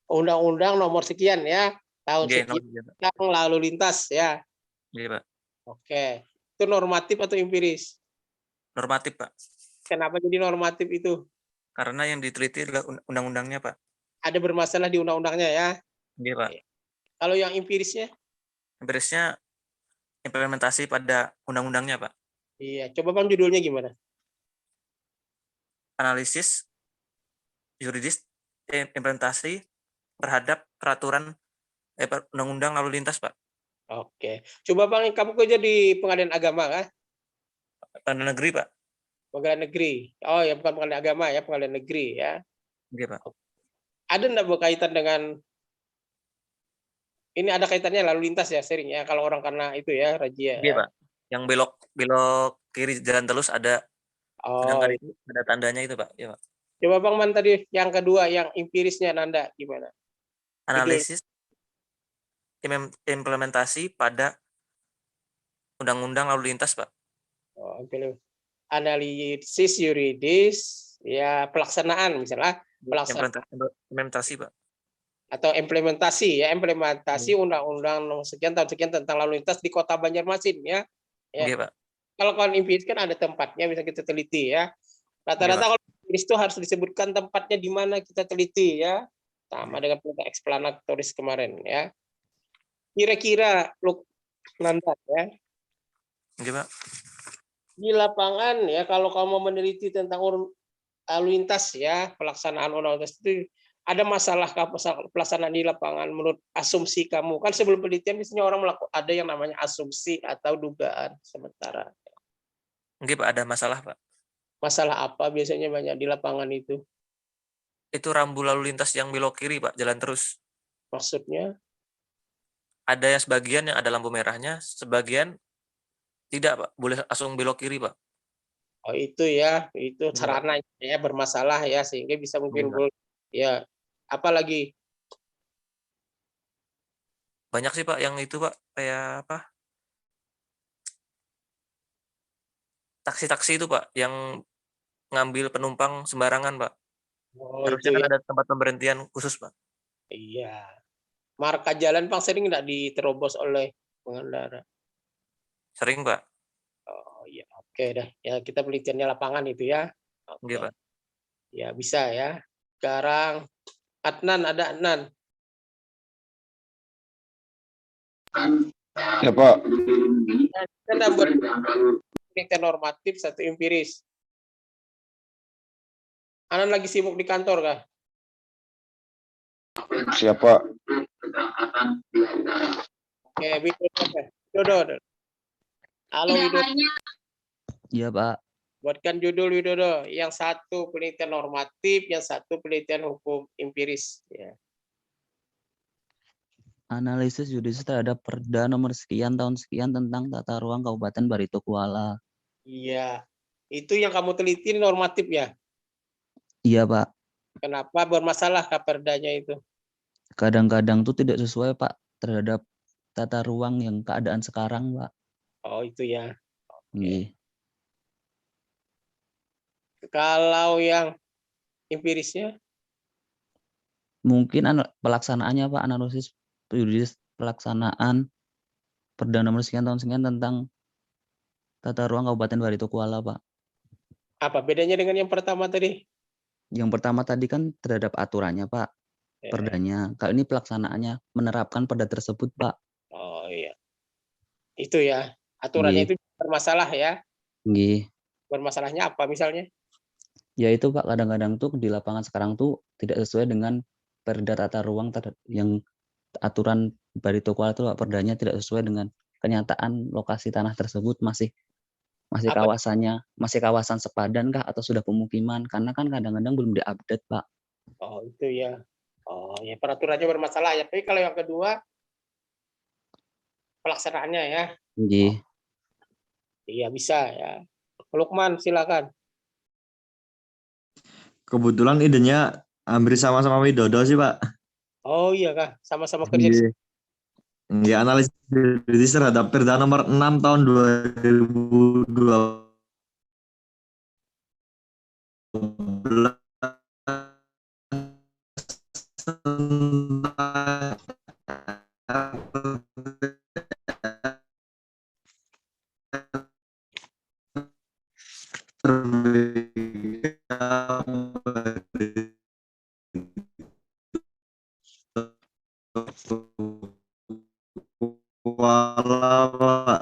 Undang-undang nomor sekian ya, tahun Oke, sekian tentang lalu lintas ya. Iya, Pak. Oke. Itu normatif atau empiris? Normatif, Pak. Kenapa jadi normatif itu? Karena yang diteliti adalah undang-undangnya, Pak. Ada bermasalah di undang-undangnya ya. Iya, Pak. Kalau yang empirisnya? Empirisnya implementasi pada undang-undangnya, Pak. Iya. Coba Bang judulnya gimana? Analisis yuridis implementasi terhadap peraturan undang-undang lalu lintas, Pak. Oke. Coba Bang, kamu kerja di Pengadilan Agama kan? Pengadilan negeri, Pak. Pengadilan negeri. Oh ya, bukan Pengadilan Agama ya, Pengadilan negeri ya. Iya, Pak. Ada enggak berkaitan dengan ini, ada kaitannya lalu lintas ya sering ya kalau orang kena itu ya razia Iya, ya. Pak. Yang belok kiri jalan terus ada Oh, sedangkan itu ada tandanya itu, Pak. Iya, Pak. coba Bang Man tadi yang kedua yang empirisnya Nanda gimana? Analisis implementasi pada undang-undang lalu lintas, Pak. Oh, analisis yuridis ya pelaksanaan misalnya Implementasi, Pak. atau implementasi undang-undang nomor sekian tahun sekian tentang lalu lintas di Kota Banjarmasin ya. Oke, Pak. Kalau empiris kan ada tempatnya bisa kita teliti ya. Rata-rata kalau empiris itu harus disebutkan tempatnya di mana kita teliti ya. Sama dengan penelitian eksplanatoris kemarin ya. Kira-kira Nanda ya. Oke, Pak. Di lapangan ya kalau kamu meneliti tentang lalu lintas ya, pelaksanaan undang-undang itu ada masalah pelaksanaan di lapangan menurut asumsi kamu. Kan sebelum penelitian biasanya orang ada yang namanya asumsi atau dugaan sementara. Oke, Pak, ada masalah, Pak. Masalah apa biasanya banyak di lapangan itu? Itu rambu lalu lintas yang belok kiri, Pak, jalan terus. Maksudnya? Ada yang sebagian yang ada lampu merahnya, sebagian tidak, Pak. Boleh langsung belok kiri, Pak. Oh itu ya, itu sarana ya bermasalah ya sehingga bisa mungkin ya apalagi banyak sih Pak yang itu Pak, kayak apa, taksi-taksi itu Pak, yang ngambil penumpang sembarangan Pak. Oh Harusnya itu kan ya, ada tempat pemberhentian khusus Pak. iya. Marka jalan Bang sering nggak diterobos oleh pengendara? Sering Pak. Oh iya, oke dah. Ya kita penelitiannya lapangan itu ya. Iya Oke, Pak. ya bisa ya. Sekarang Adnan, ada Adnan. Ya Pak, Kita ada buat penelitian normatif, satu empiris. Anan lagi sibuk di kantor kah? siapa? Oke, Widodo. Halo Widodo, Iya, Pak. buatkan judul Widodo. Yang satu penelitian normatif, yang satu penelitian hukum empiris. Ya. Analisis yuridis terhadap Perda nomor sekian tahun sekian tentang tata ruang Kabupaten Barito Kuala. Iya, itu yang kamu teliti normatif ya. Iya, Pak. Kenapa bermasalah Kaperdanya itu? Kadang-kadang tuh tidak sesuai, Pak, terhadap tata ruang yang keadaan sekarang, Pak. Oh itu ya. Nggih. Kalau yang empirisnya, Mungkin pelaksanaannya, Pak, analisis yuridis pelaksanaan Perda nomor sekian tahun sekian tentang tata ruang Kabupaten Barito Kuala, Pak. apa bedanya dengan yang pertama tadi? Yang pertama tadi kan terhadap aturannya, Pak, Ya. perdanya. Kalau ini pelaksanaannya menerapkan perda tersebut, Pak. Oh iya, itu ya. Aturannya Nggih. itu bermasalah ya. Nggih. Bermasalahnya apa misalnya? Ya itu, Pak, kadang-kadang tuh di lapangan sekarang tuh tidak sesuai dengan perda tata ruang yang aturan Barito Kuala itu, Pak, perdanya tidak sesuai dengan kenyataan lokasi tanah tersebut masih Apa? masih kawasan sepadan kah atau sudah pemukiman? Karena kan kadang-kadang belum diupdate, Pak. Oh itu ya. Oh ya peraturannya bermasalah ya. Tapi kalau yang kedua pelaksanaannya ya. Nggih. Iya bisa ya. Lukman silakan. Kebetulan idenya hampir sama-sama Widodo sih, Pak. Oh iya kah, sama-sama kerja di Iya. Ya, analisis yuridis terhadap Perda nomor 6 tahun 2012 Kuala, Pak.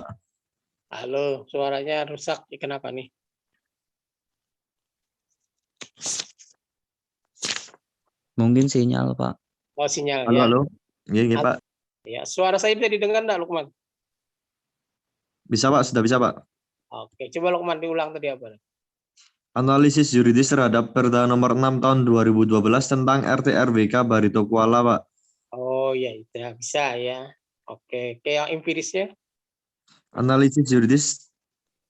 Halo, suaranya rusak. Kenapa nih? Mungkin sinyal, Pak. Oh sinyal Halo, ya. halo. Iya, iya, Pak. Ya, suara saya bisa didengar enggak Lukman? Bisa, Pak. Sudah bisa, Pak. Oke, coba Lukman diulang tadi apa? Analisis yuridis terhadap Perda nomor 6 tahun 2012 tentang RT/RWK Barito Kuala, Pak. Oh ya, itu ya, bisa ya. Oke, yang empirisnya? Analisis yuridis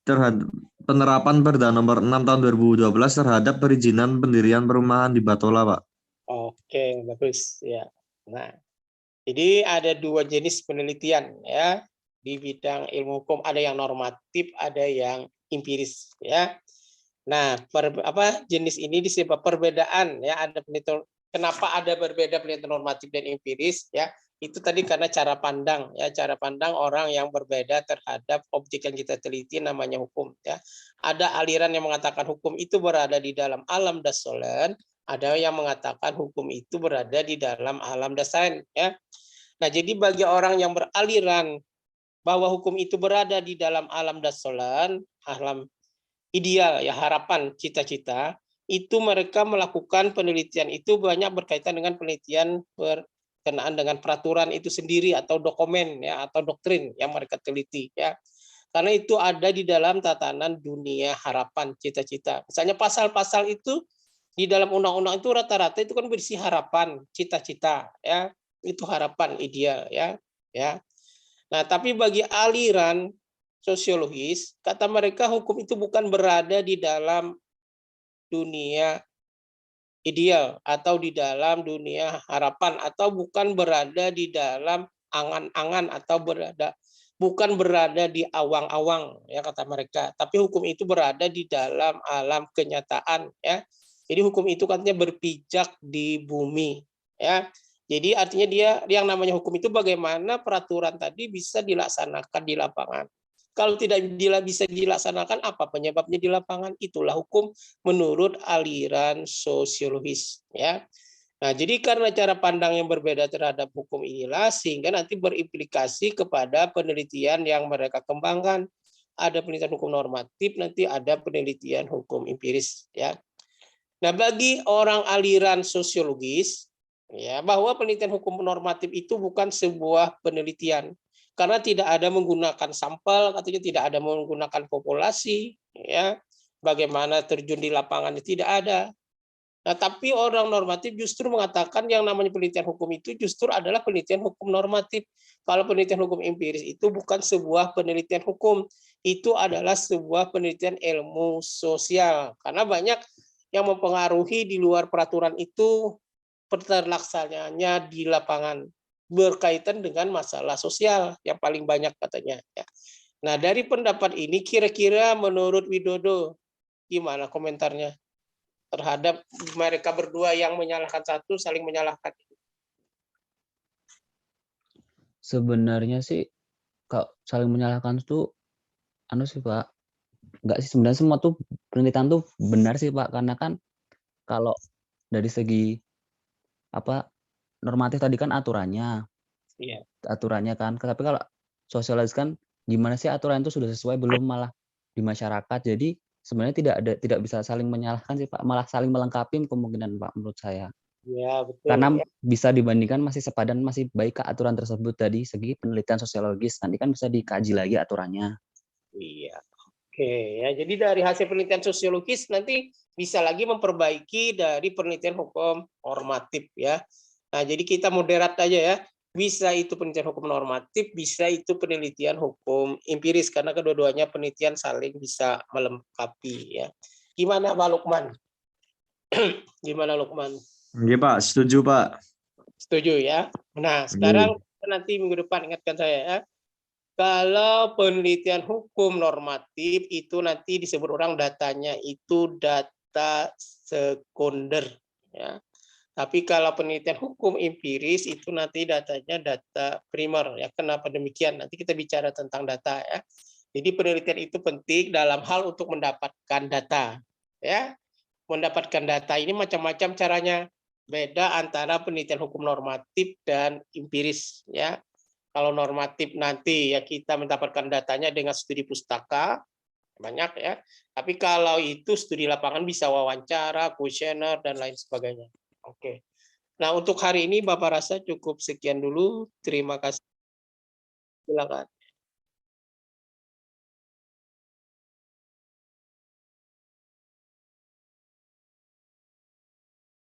terhadap penerapan Perda nomor 6 tahun 2012 terhadap perizinan pendirian perumahan di Batola, Pak. Oke, bagus ya. Nah, jadi ada dua jenis penelitian ya di bidang ilmu hukum, ada yang normatif, ada yang empiris ya. Nah, jenis ini disebut perbedaan ya, ada penelitian. Kenapa ada berbeda penelitian normatif dan empiris ya? Itu tadi karena cara pandang ya, cara pandang orang yang berbeda terhadap objek yang kita teliti namanya hukum ya. Ada aliran yang mengatakan hukum itu berada di dalam alam dasolen, ada yang mengatakan hukum itu berada di dalam alam dasain ya. Nah, jadi bagi orang yang beraliran bahwa hukum itu berada di dalam alam dasolen, alam ideal ya, harapan, cita-cita, itu mereka melakukan penelitian itu banyak berkaitan dengan penelitian berkenaan dengan peraturan itu sendiri atau dokumen ya atau doktrin yang mereka teliti ya. Karena itu ada di dalam tatanan dunia harapan, cita-cita. Misalnya pasal-pasal itu di dalam undang-undang itu rata-rata itu kan berisi harapan, cita-cita ya. Itu harapan ideal ya. Ya. Nah, tapi bagi aliran sosiologis, kata mereka hukum itu bukan berada di dalam dunia ideal atau di dalam dunia harapan atau bukan berada di dalam angan-angan atau bukan berada di awang-awang ya kata mereka, tapi hukum itu berada di dalam alam kenyataan ya. Jadi hukum itu katanya berpijak di bumi ya. Jadi artinya dia yang namanya hukum itu bagaimana peraturan tadi bisa dilaksanakan di lapangan. Kalau tidak bisa dilaksanakan, apa penyebabnya di lapangan? Itulah hukum menurut aliran sosiologis ya. Nah, jadi karena cara pandang yang berbeda terhadap hukum inilah sehingga nanti berimplikasi kepada penelitian yang mereka kembangkan. Ada penelitian hukum normatif, nanti ada penelitian hukum empiris ya. Nah, bagi orang aliran sosiologis ya, bahwa penelitian hukum normatif itu bukan sebuah penelitian karena tidak ada menggunakan sampel, katanya tidak ada menggunakan populasi ya. Bagaimana terjun di lapangan tidak ada. Nah, tapi orang normatif justru mengatakan yang namanya penelitian hukum itu justru adalah penelitian hukum normatif. Kalau penelitian hukum empiris itu bukan sebuah penelitian hukum, itu adalah sebuah penelitian ilmu sosial. Karena banyak yang mempengaruhi di luar peraturan itu terlaksananya di lapangan berkaitan dengan masalah sosial yang paling banyak katanya. Nah, dari pendapat ini kira-kira menurut Widodo gimana komentarnya terhadap mereka berdua yang menyalahkan satu saling menyalahkan? Sebenarnya sih kalau saling menyalahkan itu anu sih Pak, enggak sih sebenarnya semua tuh penelitian tuh benar sih Pak, karena kan kalau dari segi apa normatif tadi kan aturannya. Iya. Aturannya kan, tapi kalau sosiologis kan gimana sih aturan itu sudah sesuai belum malah di masyarakat. Jadi sebenarnya tidak bisa saling menyalahkan sih Pak, malah saling melengkapi kemungkinan Pak menurut saya. Ya, betul. Karena bisa dibandingkan masih sepadan, masih baik aturan tersebut dari segi penelitian sosiologis. Nanti kan bisa dikaji lagi aturannya. Iya. Oke, ya. Jadi dari hasil penelitian sosiologis nanti bisa lagi memperbaiki dari penelitian hukum normatif ya. Nah, jadi kita moderat aja ya. Bisa itu penelitian hukum normatif, bisa itu penelitian hukum empiris karena kedua-duanya penelitian saling bisa melengkapi ya. Gimana Pak Lukman? Gimana Lukman? Oke Pak, setuju Pak. Setuju ya. Nah, sekarang nanti minggu depan ingatkan saya ya. Kalau penelitian hukum normatif itu nanti disebut orang datanya itu data sekunder ya. Tapi kalau penelitian hukum empiris itu nanti datanya data primer ya. Kenapa demikian? Nanti kita bicara tentang data ya. Jadi penelitian itu penting dalam hal untuk mendapatkan data ya. Mendapatkan data ini macam-macam caranya. Beda antara penelitian hukum normatif dan empiris ya. Kalau normatif nanti ya kita mendapatkan datanya dengan studi pustaka banyak ya. Tapi kalau itu studi lapangan bisa wawancara, kuesioner dan lain sebagainya. Oke. Nah, untuk hari ini Bapak rasa cukup sekian dulu. Terima kasih. Silakan.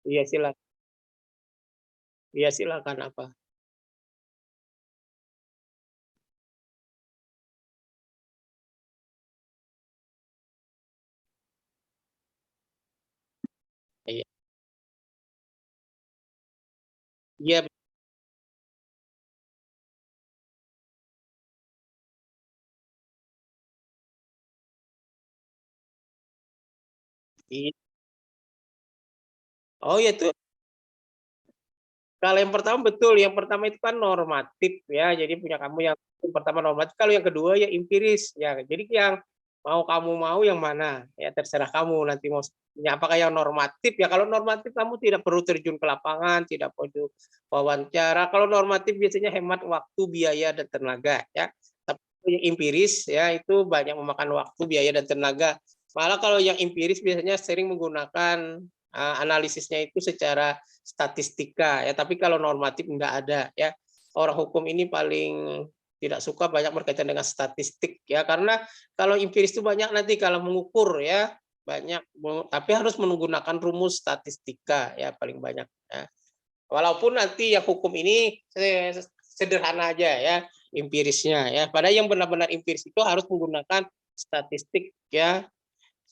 Iya, silakan. Iya, silakan apa? Iya. Iya. Iya. Oh ya itu kalau yang pertama betul, yang pertama itu kan normatif ya, jadi punya kamu yang pertama normatif, kalau yang kedua ya empiris ya. Jadi yang kamu mau yang mana? Ya terserah kamu nanti mau ya, apakah yang normatif ya. Kalau normatif kamu tidak perlu terjun ke lapangan, tidak perlu wawancara. Kalau normatif biasanya hemat waktu, biaya dan tenaga ya. Tapi yang empiris ya itu banyak memakan waktu, biaya dan tenaga. Malah kalau yang empiris biasanya sering menggunakan analisisnya itu secara statistika ya, tapi kalau normatif enggak ada ya. Orang hukum ini paling tidak suka banyak berkaitan dengan statistik ya, karena kalau empiris itu banyak nanti kalau mengukur ya banyak, tapi harus menggunakan rumus statistika ya paling banyak ya. Walaupun nanti yang hukum ini sederhana aja ya empirisnya ya. Padahal yang benar-benar empiris itu harus menggunakan statistik ya.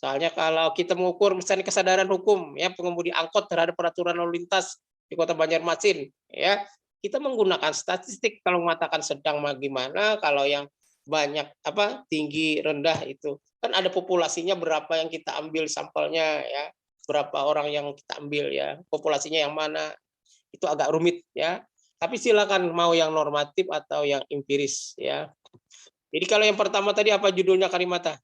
Soalnya kalau kita mengukur misalnya kesadaran hukum ya pengemudi angkot terhadap peraturan lalu lintas di Kota Banjarmasin ya, kita menggunakan statistik kalau mengatakan sedang gimana, kalau yang banyak tinggi rendah itu kan ada populasinya berapa yang kita ambil sampelnya ya, berapa orang yang kita ambil ya, populasinya yang mana, itu agak rumit ya. Tapi silakan mau yang normatif atau yang empiris ya. Jadi kalau yang pertama tadi apa judulnya Karimata?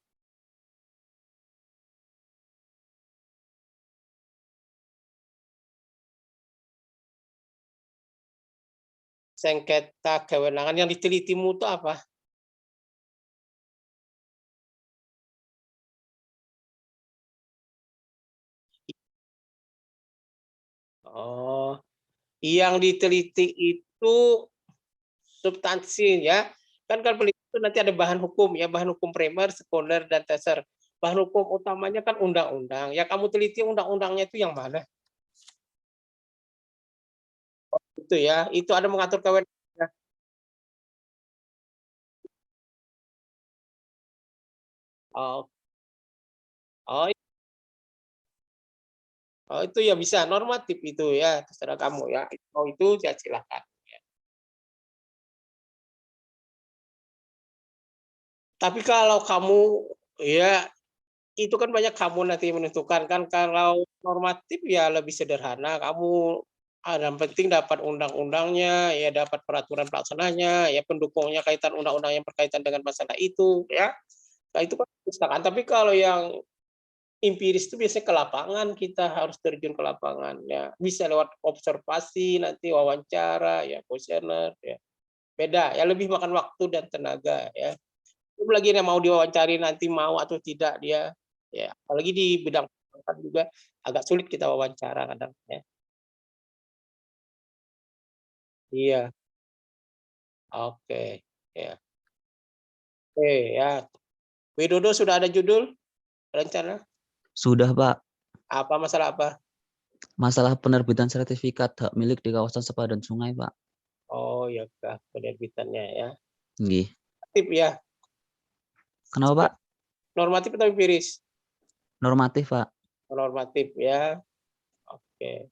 Sengketa kewenangan yang ditelitimu itu apa? Oh, yang diteliti itu substansi ya. Kan kalau penelitian itu nanti ada bahan hukum ya, bahan hukum primer, sekunder, dan tersier. Bahan hukum utamanya kan undang-undang. Ya kamu teliti undang-undangnya itu yang mana? Oh, itu ya, itu ada mengatur kewenangan. Oh, oh, oh, itu ya bisa normatif itu ya, terserah kamu ya. Oh itu ya silakan. Tapi kalau kamu ya itu kan banyak kamu nanti menentukan kan, kalau normatif ya lebih sederhana, kamu yang penting dapat undang-undangnya, ya dapat peraturan pelaksananya, ya pendukungnya kaitan undang-undang yang berkaitan dengan masalah itu ya. Nah itu kan pustakaan, tapi kalau yang empiris itu biasanya ke lapangan, kita harus terjun ke lapangan ya. Bisa lewat observasi, nanti wawancara ya, kuesioner ya. Beda ya, lebih makan waktu dan tenaga ya. Belum lagi yang mau diwawancari nanti mau atau tidak dia ya, apalagi di bidang perbankan juga agak sulit kita wawancara kadang ya. Iya, oke ya. Oke ya. Widodo sudah ada judul rencana? Sudah, Pak. Apa masalah apa? Masalah penerbitan sertifikat hak milik di kawasan sepadan sungai, Pak. Oh ya kah, penerbitannya ya. Nggih. Normatif ya. Kenapa, Pak? Normatif atau empiris? Normatif, Pak. Normatif ya. Oke.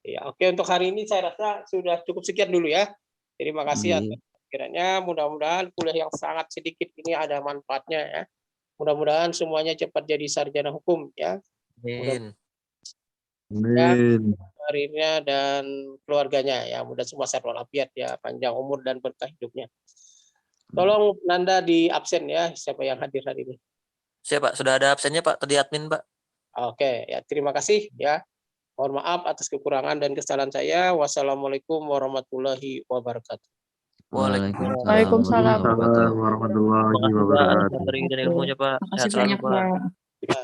Ya, oke untuk hari ini saya rasa sudah cukup sekian dulu ya. Terima kasih Nggih. atas kiranya, mudah-mudahan kuliah yang sangat sedikit ini ada manfaatnya ya. Mudah-mudahan semuanya cepat jadi sarjana hukum ya. Amin. Amin. Karirnya dan keluarganya ya. Mudah semua sehat walafiat ya, panjang umur dan berkah hidupnya. Tolong Nanda di absen ya, siapa yang hadir hari ini. Siap, Pak. Sudah ada absennya, Pak. Tadi admin, Pak. Oke, ya terima kasih ya. Mohon maaf atas kekurangan dan kesalahan saya. Wassalamualaikum warahmatullahi wabarakatuh. Waalaikumsalam. Waalaikumsalam. Waalaikumsalam warahmatullahi Terima kasih, Pak, atas wabarakatuh. materi dan ilmunya, Pak. Sehat Makasih selalu, banyak, Pak. Pak. Ya.